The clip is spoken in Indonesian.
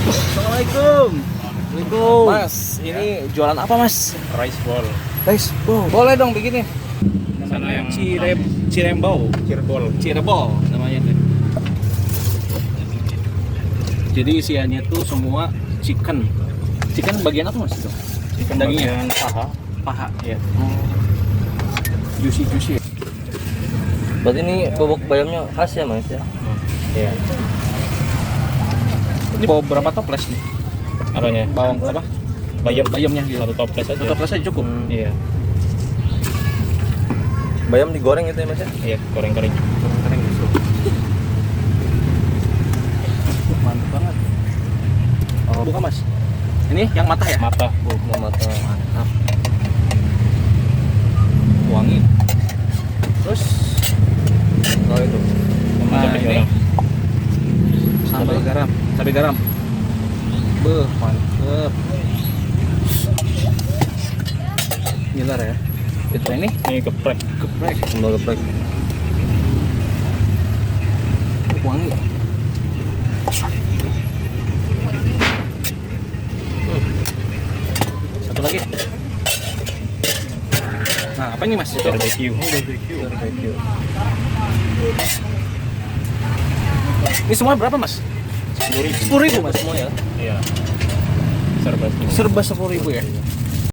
Assalamualaikum. Waalaikumsalam. Mas, ini jualan apa mas? Rice ball. Guys, boleh dong bikinin. Sana yang Cirembau. Cirebol. Cirebol namanya tuh. Jadi isiannya tuh semua chicken. Chicken bagian apa mas itu? Ikan Dagingnya? bagian paha. Paha. Iya. Juicy. Berarti ini bubuk bayamnya khas ya mas ya? Iya. Ini bawa berapa toples nih? Apanya? Bawang apa? Bayamnya gitu. Satu toples aja. Satu toples aja cukup. Iya. Bayam digoreng gitu ya mas ya? Iya, goreng-goreng. Keren gitu. Mantap banget. Oh, buka mas. Ini yang matah ya? Mata. Bubuk mata. Mantap. Wangi. Terus Oh itu. Sama Nah, cabai ini. garam. Cabai garam. Beuh, mantep. Ngiler ya. Itu ini Ini geprek. geprek. Sambal geprek. Wangi. Satu lagi. Nah, apa ini mas? Itu Barbecue. Barbecue. Ini semua berapa mas? 10.000. 10.000 mas Semua ya? Iya. Serba semua. Serba 10.000 ya.